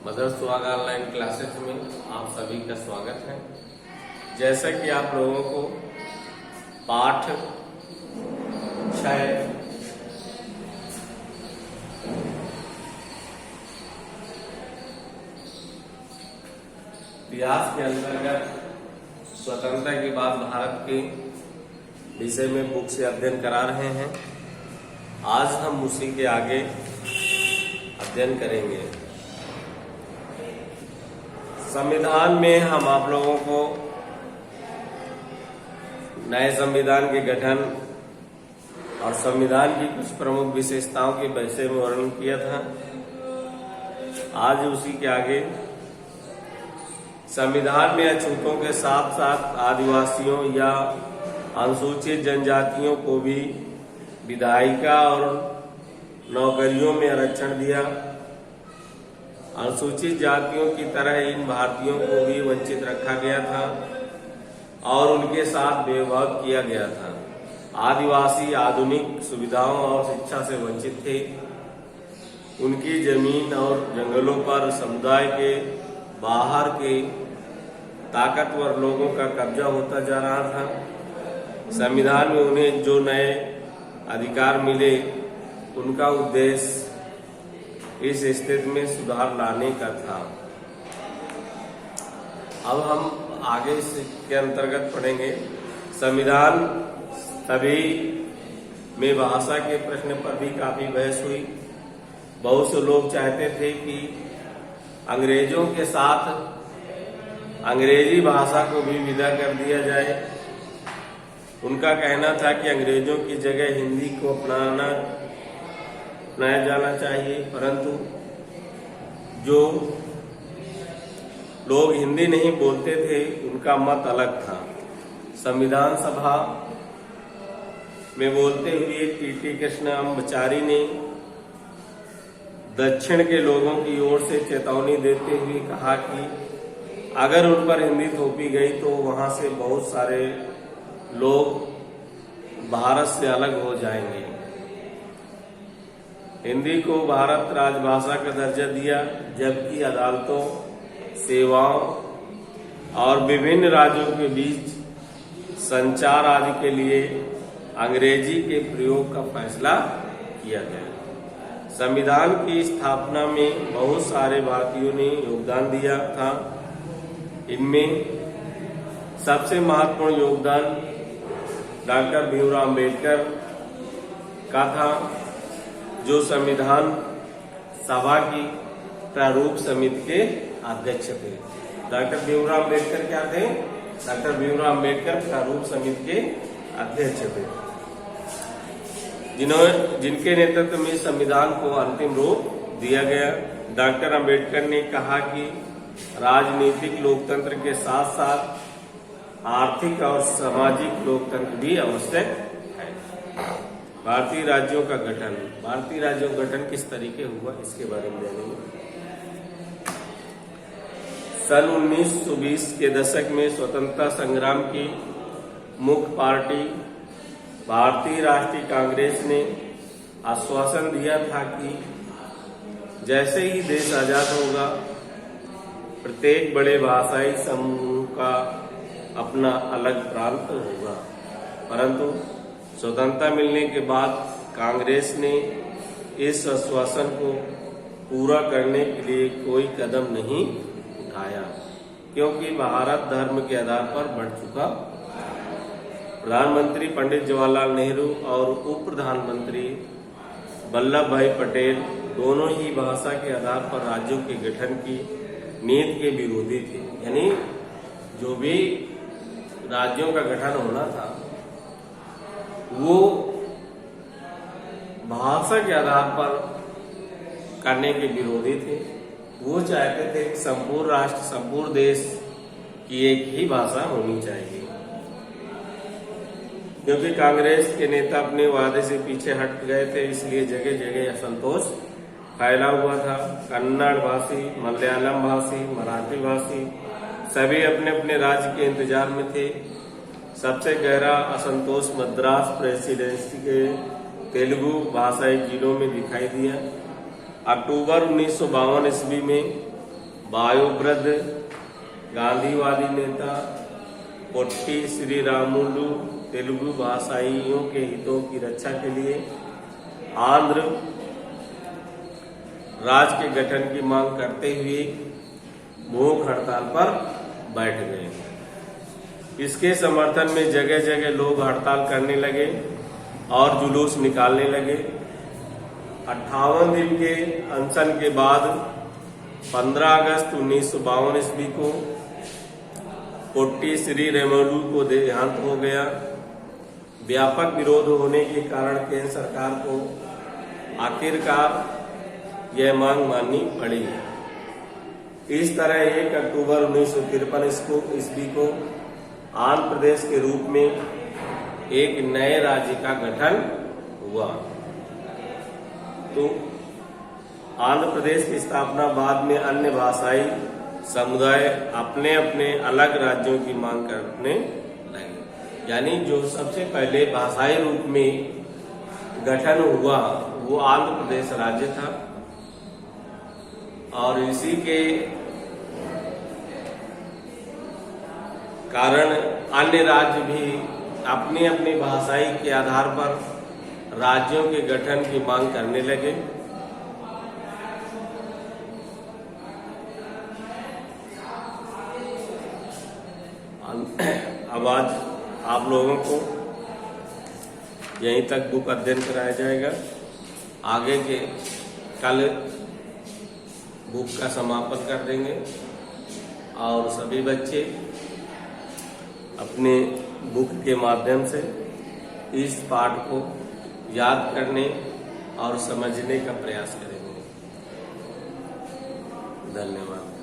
Mother सुहाग online classes में आप सभी का स्वागत है। जैसा कि आप लोगों को पाठ 6 इतिहास के अंतर्गत स्वतंत्रता के बाद भारत के विषय में बुक से अध्ययन करा रहे हैं। आज हम उसी के आगे अध्ययन करेंगे। संविधान में हम आप लोगों को नए संविधान के गठन और संविधान की कुछ प्रमुख विशेषताओं के विषय में वर्णन किया था। आज उसी के आगे संविधान में अछूतों के साथ साथ आदिवासियों या अनुसूचित जनजातियों को भी विधायिका और नौकरियों में आरक्षण दिया। अनुसूचित जातियों की तरह इन भारतीयों को भी वंचित रखा गया था और उनके साथ भेदभाव किया गया था। आदिवासी आधुनिक सुविधाओं और शिक्षा से वंचित थे। उनकी जमीन और जंगलों पर समुदाय के बाहर के ताकतवर लोगों का कब्जा होता जा रहा था। संविधान में उन्हें जो नए अधिकार मिले उनका उद्देश्य इस स्थिति में सुधार लाने का था। अब हम आगे इसके अंतर्गत पढ़ेंगे। संविधान सभी में भाषा के प्रश्न पर भी काफी बहस हुई। बहुत से लोग चाहते थे कि अंग्रेजों के साथ अंग्रेजी भाषा को भी विदा कर दिया जाए। उनका कहना था कि अंग्रेजों की जगह हिंदी को अपनाया जाना चाहिए, परंतु जो लोग हिंदी नहीं बोलते थे उनका मत अलग था। संविधान सभा में बोलते हुए टी.टी. कृष्णमाचारी ने दक्षिण के लोगों की ओर से चेतावनी देते हुए कहा कि अगर उन पर हिंदी थोपी गई तो वहां से बहुत सारे लोग भारत से अलग हो जाएंगे। हिंदी को भारत राजभाषा का दर्जा दिया, जबकि अदालतों, सेवाओं और विभिन्न राज्यों के बीच संचार आदि के लिए अंग्रेजी के प्रयोग का फैसला किया गया। संविधान की स्थापना में बहुत सारे भारतीयों ने योगदान दिया था। इनमें सबसे महत्वपूर्ण योगदान डॉक्टर भीमराव अम्बेडकर का था, जो संविधान सभा की प्रारूप समिति के अध्यक्ष थे। डॉक्टर भीमराव अम्बेडकर क्या थे? डॉक्टर भीमराव अम्बेडकर प्रारूप समिति के अध्यक्ष थे, जिनके नेतृत्व में संविधान को अंतिम रूप दिया गया। डॉक्टर अम्बेडकर ने कहा कि राजनीतिक लोकतंत्र के साथ साथ आर्थिक और सामाजिक लोकतंत्र भी आवश्यक है। भारतीय राज्यों का गठन। भारतीय राज्यों का गठन किस तरीके हुआ इसके बारे में जानेंगे। सन 1920 के दशक में स्वतंत्रता संग्राम की मुख्य पार्टी भारतीय राष्ट्रीय कांग्रेस ने आश्वासन दिया था कि जैसे ही देश आजाद होगा, प्रत्येक बड़े भाषाई समूह का अपना अलग प्रांत होगा। परंतु स्वतंत्रता मिलने के बाद कांग्रेस ने इस आश्वासन को पूरा करने के लिए कोई कदम नहीं उठाया, क्योंकि भारत धर्म के आधार पर बढ़ चुका। प्रधानमंत्री पंडित जवाहरलाल नेहरू और उप प्रधानमंत्री वल्लभ भाई पटेल दोनों ही भाषा के आधार पर राज्यों के गठन की नीति के विरोधी थे। यानी जो भी राज्यों का गठन होना था वो भाषा के आधार पर करने के विरोधी थे। वो चाहते थे कि संपूर्ण राष्ट्र, संपूर्ण देश की एक ही भाषा होनी चाहिए, क्योंकि कांग्रेस के नेता अपने वादे से पीछे हट गए थे, इसलिए जगह जगह असंतोष फैला हुआ था। कन्नड़ भाषी, मलयालम भाषी, मराठी भाषी सभी अपने अपने राज्य के इंतजार में थे। सबसे गहरा असंतोष मद्रास प्रेसिडेंसी के तेलुगु भाषाई जिलों में दिखाई दिया। अक्टूबर 1952 ईस्वी में वायुव्रत गांधीवादी नेता पोट्टी श्री रामुलु तेलुगु भाषाइयों के हितों की रक्षा के लिए आंध्र राज्य के गठन की मांग करते हुए भूख हड़ताल पर बैठ गए। इसके समर्थन में जगह जगह लोग हड़ताल करने लगे और जुलूस निकालने लगे। 58 दिन के अनशन के बाद 15 अगस्त 1952 ईस्वी को पोट्टी श्री रामुलु को देहांत हो गया। व्यापक विरोध होने के कारण केंद्र सरकार को आखिरकार यह मांग माननी पड़ी। इस तरह 1 अक्टूबर 1953 ईस्वी को आंध्र प्रदेश के रूप में एक नए राज्य का गठन हुआ। तो आंध्र प्रदेश की स्थापना बाद में अन्य भाषाई समुदाय अपने अपने अलग राज्यों की मांग करने लगे। यानी जो सबसे पहले भाषाई रूप में गठन हुआ वो आंध्र प्रदेश राज्य था और इसी के कारण अन्य राज्य भी अपनी अपनी भाषाई के आधार पर राज्यों के गठन की मांग करने लगे। अब आज आप लोगों को यहीं तक बुक अध्ययन कराया जाएगा। आगे के कल बुक का समापन कर देंगे और सभी बच्चे अपने बुक के माध्यम से इस पाठ को याद करने और समझने का प्रयास करेंगे। धन्यवाद।